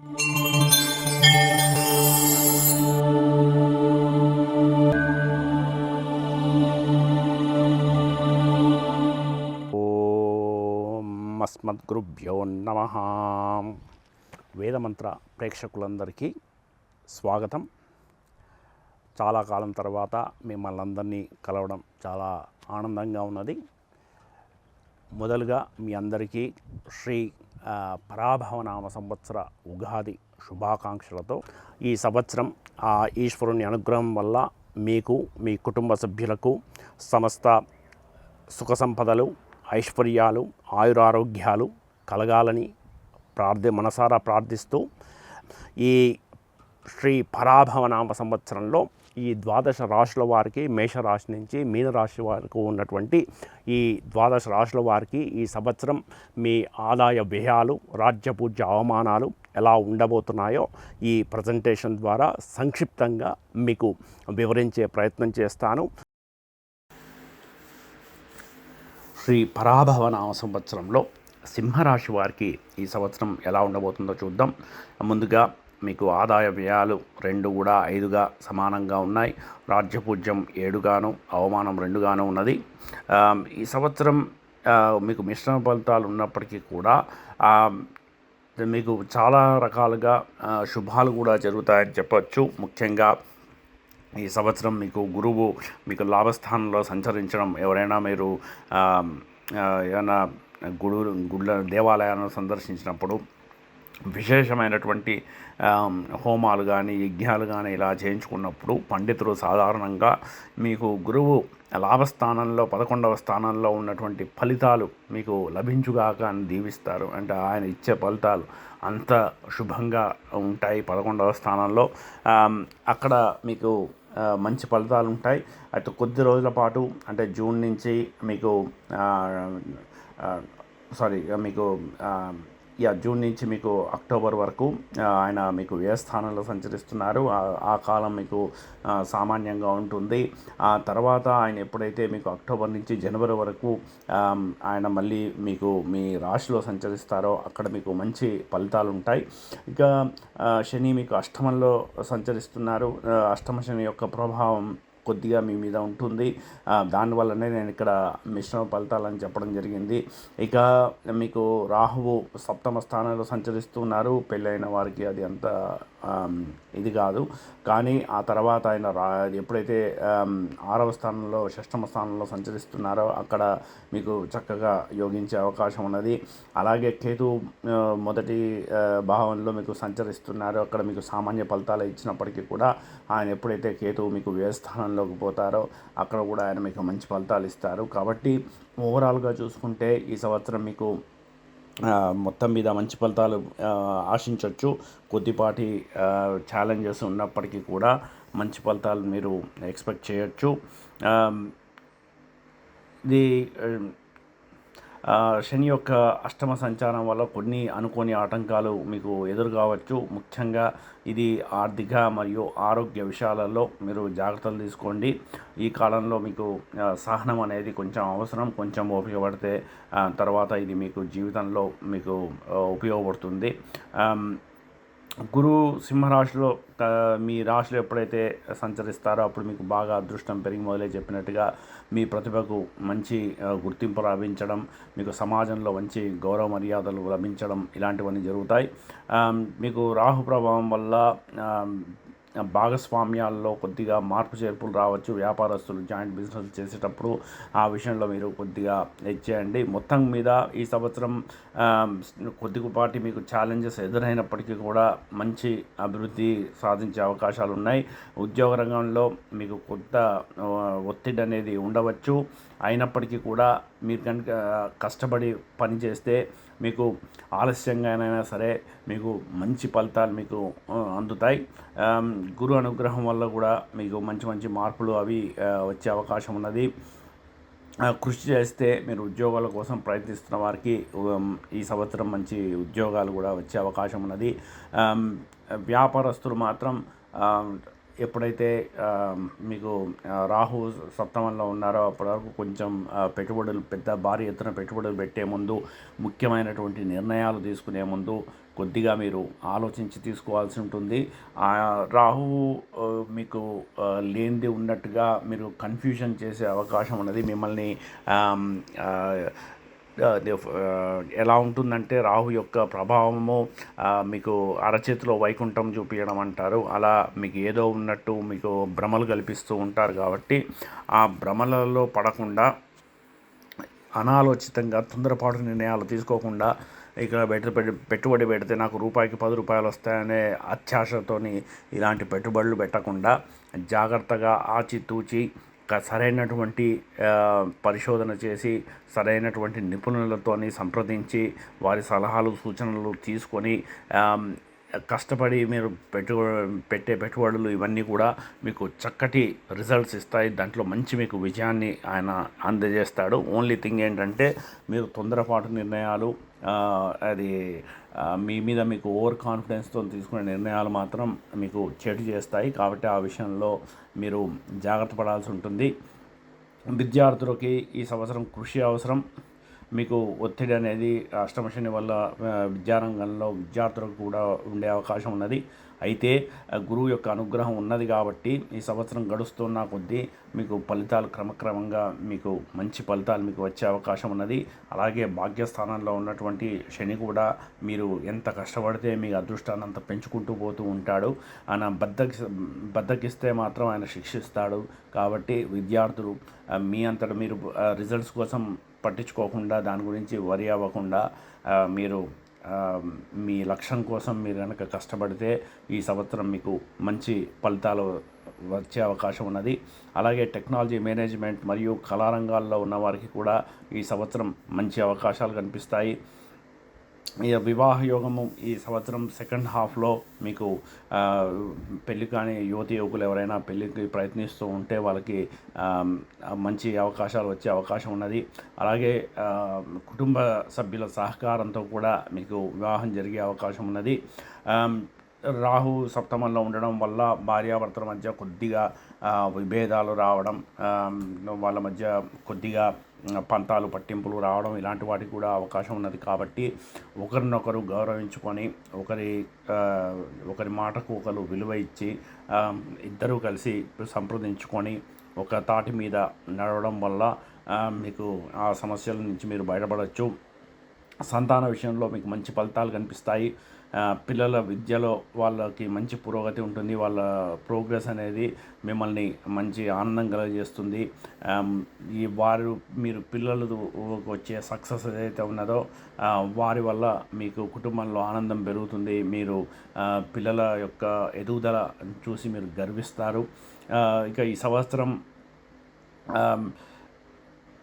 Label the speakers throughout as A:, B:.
A: ఓం అస్మద్గురుభ్యో నమః. వేదమంత్ర ప్రేక్షకులందరికీ స్వాగతం. చాలా కాలం తర్వాత మిమ్మల్ని అందరినీ కలవడం చాలా ఆనందంగా ఉన్నది. మొదలుగా మీ అందరికీ శ్రీ పరాభవనామ సంవత్సర ఉగాది శుభాకాంక్షలతో ఈ సంవత్సరం ఆ ఈశ్వరుని అనుగ్రహం వల్ల మీకు, మీ కుటుంబ సభ్యులకు సమస్త సుఖ సంపదలు, ఐశ్వర్యాలు, ఆయురారోగ్యాలు కలగాలని మనసారా ప్రార్థిస్తూ ఈ శ్రీ పరాభవనామ సంవత్సరంలో ఈ ద్వాదశ రాశుల వారికి, మేషరాశి నుంచి మీనరాశి వరకు ఉన్నటువంటి ఈ ద్వాదశ రాశుల వారికి ఈ సంవత్సరం మీ ఆదాయ వ్యయాలు, రాజ్యపూజ్య అవమానాలు ఎలా ఉండబోతున్నాయో ఈ ప్రజెంటేషన్ ద్వారా సంక్షిప్తంగా మీకు వివరించే ప్రయత్నం చేస్తాను. శ్రీ పరాభవనామ సంవత్సరంలో సింహరాశి వారికి ఈ సంవత్సరం ఎలా ఉండబోతుందో చూద్దాం. ముందుగా మీకు ఆదాయ వ్యయాలు 2 కూడా 5గా సమానంగా ఉన్నాయి. రాజ్యపూజ్యం 7గాను, అవమానం 2గాను ఉన్నది. ఈ సంవత్సరం మీకు మిశ్రమ ఫలితాలు ఉన్నప్పటికీ కూడా మీకు చాలా రకాలుగా శుభాలు కూడా జరుగుతాయని చెప్పచ్చు. ముఖ్యంగా ఈ సంవత్సరం మీకు గురువు మీకు లాభస్థానంలో సంచరించడం, ఎవరైనా మీరు ఏమైనా గుళ్ళ దేవాలయాలను సందర్శించినప్పుడు విశేషమైనటువంటి హోమాలు కానీ, యజ్ఞాలు కానీ ఇలా చేయించుకున్నప్పుడు పండితులు సాధారణంగా మీకు గురువు లాభస్థానంలో 11వ స్థానంలో ఉన్నటువంటి ఫలితాలు మీకు లభించుగాక అని దీవిస్తారు. అంటే ఆయన ఇచ్చే ఫలితాలు అంత శుభంగా ఉంటాయి 11వ స్థానంలో. అక్కడ మీకు మంచి ఫలితాలు ఉంటాయి. అయితే కొద్ది రోజుల పాటు అంటే జూన్ నుంచి మీకు జూన్ నుంచి మీకు అక్టోబర్ వరకు ఆయన మీకు ఏ స్థానంలో సంచరిస్తున్నారు. ఆ కాలం మీకు సామాన్యంగా ఉంటుంది. ఆ తర్వాత ఆయన ఎప్పుడైతే మీకు అక్టోబర్ నుంచి జనవరి వరకు ఆయన మళ్ళీ మీకు మీ రాశిలో సంచరిస్తారో అక్కడ మీకు మంచి ఫలితాలు ఉంటాయి. ఇక శని మీకు అష్టమంలో సంచరిస్తున్నారు. అష్టమ శని యొక్క ప్రభావం కొద్దిగా మీ మీద ఉంటుంది. దానివల్లనే నేను ఇక్కడ మిశ్రమ ఫలితాలని చెప్పడం జరిగింది. ఇక మీకు రాహువు 7వ స్థానంలో సంచరిస్తున్నారు. పెళ్ళైన వారికి అది అంత ఇది కాదు. కానీ ఆ తర్వాత ఆయన ఎప్పుడైతే 6వ స్థానంలో, 6వ స్థానంలో సంచరిస్తున్నారో అక్కడ మీకు చక్కగా యోగించే అవకాశం ఉన్నది. అలాగే కేతు మొదటి భావంలో మీకు సంచరిస్తున్నారు. అక్కడ మీకు సామాన్య ఫలితాలు ఇచ్చినప్పటికీ కూడా ఆయన ఎప్పుడైతే కేతువు మీకు వ్యయ స్థానంలోకి పోతారో అక్కడ కూడా ఆయన మీకు మంచి ఫలితాలు ఇస్తారు. కాబట్టి ఓవరాల్గా చూసుకుంటే ఈ సంవత్సరం మీకు మొత్తం మీద మంచి ఫలితాలు ఆశించవచ్చు. కొద్దిపాటి ఛాలెంజెస్ ఉన్నప్పటికీ కూడా మంచి ఫలితాలు మీరు ఎక్స్పెక్ట్ చేయొచ్చు. ఇది శని యొక్క అష్టమ సంచారం వల్ల కొన్ని అనుకోని ఆటంకాలు మీకు ఎదురు కావచ్చు. ముఖ్యంగా ఇది ఆర్థిక మరియు ఆరోగ్య విషయాలలో మీరు జాగ్రత్తలు తీసుకోండి. ఈ కాలంలో మీకు సహనం అనేది కొంచెం అవసరం. కొంచెం ఉపయోగపడితే తర్వాత ఇది మీకు జీవితంలో మీకు ఉపయోగపడుతుంది. గురువు సింహరాశిలో మీ రాశిలో ఎప్పుడైతే సంచరిస్తారో అప్పుడు మీకు బాగా అదృష్టం పెరిగి మొదలై చెప్పినట్టుగా మీ ప్రతిభకు మంచి గుర్తింపు లభించడం, మీకు సమాజంలో మంచి గౌరవ మర్యాదలు లభించడం ఇలాంటివన్నీ జరుగుతాయి. మీకు రాహు ప్రభావం వల్ల భాగస్వామ్యాల్లో కొద్దిగా మార్పు చేర్పులు రావచ్చు. వ్యాపారస్తులు జాయింట్ బిజినెస్ చేసేటప్పుడు ఆ విషయంలో మీరు కొద్దిగా చేయండి. మొత్తం మీద ఈ సంవత్సరం కొద్దిపాటి మీకు ఛాలెంజెస్ ఎదురైనప్పటికీ కూడా మంచి అభివృద్ధి సాధించే అవకాశాలు ఉన్నాయి. ఉద్యోగ రంగంలో మీకు కొంత ఒత్తిడి అనేది ఉండవచ్చు. అయినప్పటికీ కూడా మీరు కనుక కష్టపడి పని చేస్తే మీకు ఆలస్యంగానైనా సరే మీకు మంచి ఫలితాలు మీకు అందుతాయి. గురు అనుగ్రహం వల్ల కూడా మీకు మంచి మంచి మార్పులు అవి వచ్చే అవకాశం ఉన్నది. కృషి చేస్తే మీరు ఉద్యోగాల కోసం ప్రయత్నిస్తున్న వారికి ఈ సంవత్సరం మంచి ఉద్యోగాలు కూడా వచ్చే అవకాశం ఉన్నది. వ్యాపారస్తులు మాత్రం ఎప్పుడైతే మీకు రాహు సప్తమంలో ఉన్నారో అప్పటివరకు కొంచెం పెద్ద భారీ ఎత్తున పెట్టుబడులు పెట్టే ముందు, ముఖ్యమైనటువంటి నిర్ణయాలు తీసుకునే ముందు కొద్దిగా మీరు ఆలోచించి తీసుకోవాల్సి ఉంటుంది. రాహువు మీకు లేనిది ఉన్నట్టుగా మీరు కన్ఫ్యూజన్ చేసే అవకాశం ఉన్నది. మిమ్మల్ని ఆమ్, ఆ, ఎలా ఉంటుందంటే రాహు యొక్క ప్రభావము మీకు అరచేతిలో వైకుంఠం చూపించడం అంటారు. అలా మీకు ఏదో ఉన్నట్టు మీకు భ్రమలు కల్పిస్తూ ఉంటారు. కాబట్టి ఆ భ్రమలలో పడకుండా అనాలోచితంగా తొందరపాటు నిర్ణయాలు తీసుకోకుండా ఇక్కడ పెట్టుబడి పెడితే నాకు రూపాయికి 10 రూపాయలు వస్తాయనే అత్యాశతోని ఇలాంటి పెట్టుబడులు పెట్టకుండా జాగ్రత్తగా ఆచితూచి సరైనటువంటి పరిశోధన చేసి సరైనటువంటి నిపుణులతోని సంప్రదించి వారి సలహాలు సూచనలు తీసుకొని కష్టపడి మీరు పెట్టే పెట్టుబడులు ఇవన్నీ కూడా మీకు చక్కటి రిజల్ట్స్ ఇస్తాయి. దాంట్లో మంచి మీకు విజయాన్ని ఆయన అందజేస్తాడు. ఓన్లీ థింగ్ ఏంటంటే మీరు తొందరపాటు నిర్ణయాలు అది మీ మీద మీకు ఓవర్ కాన్ఫిడెన్స్తో తీసుకునే నిర్ణయాలు మాత్రం మీకు చెడు చేస్తాయి. కాబట్టి ఆ విషయంలో మీరు జాగ్రత్త పడాల్సి ఉంటుంది. విద్యార్థులకి ఈ సంవత్సరం కృషి అవసరం. మీకు ఒత్తిడి అనేది అష్టమ శని వల్ల విద్యారంగంలో విద్యార్థులకు కూడా ఉండే అవకాశం ఉన్నది. అయితే గురువు యొక్క అనుగ్రహం ఉన్నది కాబట్టి ఈ సంవత్సరం గడుస్తున్న కొద్దీ మీకు ఫలితాలు క్రమక్రమంగా మీకు మంచి ఫలితాలు మీకు వచ్చే అవకాశం ఉన్నది. అలాగే భాగ్యస్థానంలో ఉన్నటువంటి శని కూడా మీరు ఎంత కష్టపడితే మీ అదృష్టాన్ని అంత పెంచుకుంటూ పోతూ ఉంటాడు. ఆయన బద్దకిస్తే మాత్రం ఆయన శిక్షిస్తాడు. కాబట్టి విద్యార్థులు మీ అంతటా మీరు రిజల్ట్స్ కోసం పట్టించుకోకుండా దాని గురించి వరి అవ్వకుండా మీరు మీ లక్ష్యం కోసం మీరు కనుక కష్టపడితే ఈ సంవత్సరం మీకు మంచి ఫలితాలు వచ్చే అవకాశం ఉన్నది. అలాగే టెక్నాలజీ మేనేజ్మెంట్ మరియు కళారంగాల్లో ఉన్న వారికి కూడా ఈ సంవత్సరం మంచి అవకాశాలు కనిపిస్తాయి. ఈ వివాహ యోగము ఈ సంవత్సరం సెకండ్ హాఫ్లో మీకు పెళ్ళి కాని యువతి యువకులు ఎవరైనా పెళ్ళికి ప్రయత్నిస్తూ ఉంటే వాళ్ళకి మంచి అవకాశాలు వచ్చే అవకాశం ఉన్నది. అలాగే కుటుంబ సభ్యుల సహకారంతో కూడా మీకు వివాహం జరిగే అవకాశం ఉన్నది. రాహు సప్తమంలో ఉండడం వల్ల భార్యాభర్తల మధ్య కొద్దిగా విభేదాలు రావడం, వాళ్ళ మధ్య కొద్దిగా పంతాలు పట్టింపులు రావడం ఇలాంటి వాటికి కూడా అవకాశం ఉన్నది. కాబట్టి ఒకరినొకరు గౌరవించుకొని ఒకరి మాటకు ఒకరు విలువ ఇచ్చి ఇద్దరూ కలిసి సంప్రదించుకొని ఒక తాటి మీద నడవడం వల్ల మీకు ఆ సమస్యల నుంచి మీరు బయటపడవచ్చు. సంతాన విషయంలో మీకు మంచి ఫలితాలు కనిపిస్తాయి. పిల్లల విద్యలో వాళ్ళకి మంచి పురోగతి ఉంటుంది. వాళ్ళ ప్రోగ్రెస్ అనేది మిమ్మల్ని మంచి ఆనందం కలుగజేస్తుంది. మీరు పిల్లలు వచ్చే సక్సెస్ ఏదైతే ఉన్నదో వారి వల్ల మీకు కుటుంబంలో ఆనందం పెరుగుతుంది. మీరు పిల్లల యొక్క ఎదుగుదల చూసి మీరు గర్విస్తారు. ఇక ఈ సంవత్సరం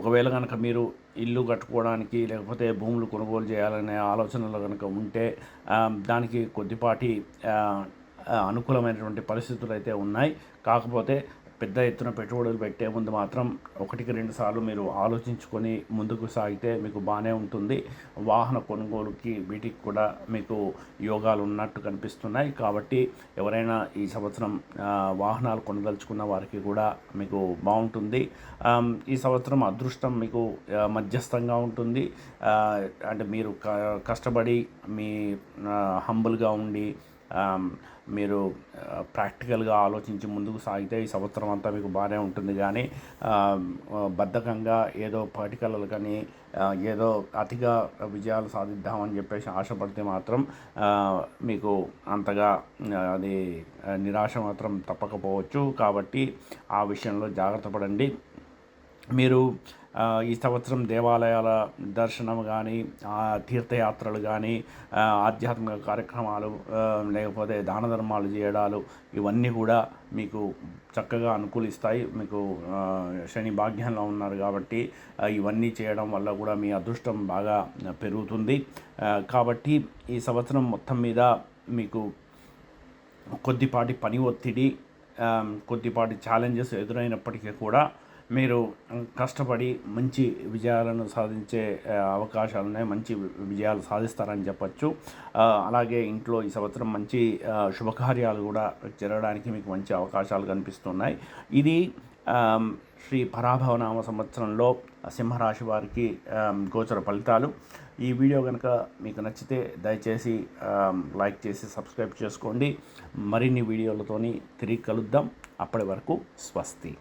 A: ఒకవేళ కనుక మీరు ఇల్లు కట్టుకోవడానికి లేకపోతే భూములు కొనుగోలు చేయాలనే ఆలోచనలు కనుక ఉంటే దానికి కొద్దిపాటి అనుకూలమైనటువంటి పరిస్థితులు అయితే ఉన్నాయి. కాకపోతే పెద్ద ఎత్తున పెట్టుబడులు పెట్టే ముందు మాత్రం 1-2 సార్లు మీరు ఆలోచించుకొని ముందుకు సాగితే మీకు బాగానే ఉంటుంది. వాహన కొనుగోలుకి వీటికి కూడా మీకు యోగాలు ఉన్నట్టు కనిపిస్తున్నాయి. కాబట్టి ఎవరైనా ఈ సంవత్సరం వాహనాలు కొనదలుచుకున్న వారికి కూడా మీకు బాగుంటుంది. ఈ సంవత్సరం అదృష్టం మీకు మధ్యస్థంగా ఉంటుంది. అంటే మీరు కష్టపడి మీ హంబుల్గా ఉండి మీరు ప్రాక్టికల్గా ఆలోచించి ముందుకు సాగితే ఈ సంవత్సరం అంతా మీకు బాగానే ఉంటుంది. కానీ బద్ధకంగా ఏదో పర్టికలర్ కానీ ఏదో అతిగా విజయాలు సాధిద్దామని చెప్పేసి ఆశపడితే మాత్రం మీకు అంతగా అది నిరాశ మాత్రం తప్పకపోవచ్చు. కాబట్టి ఆ విషయంలో జాగ్రత్త పడండి. మీరు ఈ సంవత్సరం దేవాలయాల దర్శనం కానీ తీర్థయాత్రలు కానీ ఆధ్యాత్మిక కార్యక్రమాలు లేకపోతే దాన ధర్మాలు చేయడాలు ఇవన్నీ కూడా మీకు చక్కగా అనుకూలిస్తాయి. మీకు శని భాగ్యంలో ఉన్నారు కాబట్టి ఇవన్నీ చేయడం వల్ల కూడా మీ అదృష్టం బాగా పెరుగుతుంది. కాబట్టి ఈ సంవత్సరం మొత్తం మీద మీకు కొద్దిపాటి పని ఒత్తిడి కొద్దిపాటి ఛాలెంజెస్ ఎదురైనప్పటికీ కూడా మీరు కష్టపడి మంచి విజయాలను సాధించే అవకాశాలున్నాయి. మంచి విజయాలు సాధిస్తారని చెప్పచ్చు. అలాగే ఇంట్లో ఈ సంవత్సరం మంచి శుభకార్యాలు కూడా జరగడానికి మీకు మంచి అవకాశాలు కనిపిస్తున్నాయి. ఇది శ్రీ పరాభవనామ సంవత్సరంలో సింహరాశి వారికి గోచర ఫలితాలు. ఈ వీడియో కనుక మీకు నచ్చితే దయచేసి లైక్ చేసి సబ్స్క్రైబ్ చేసుకోండి. మరిన్ని వీడియోలతోని తిరిగి కలుద్దాం. అప్పటి వరకు స్వస్తి.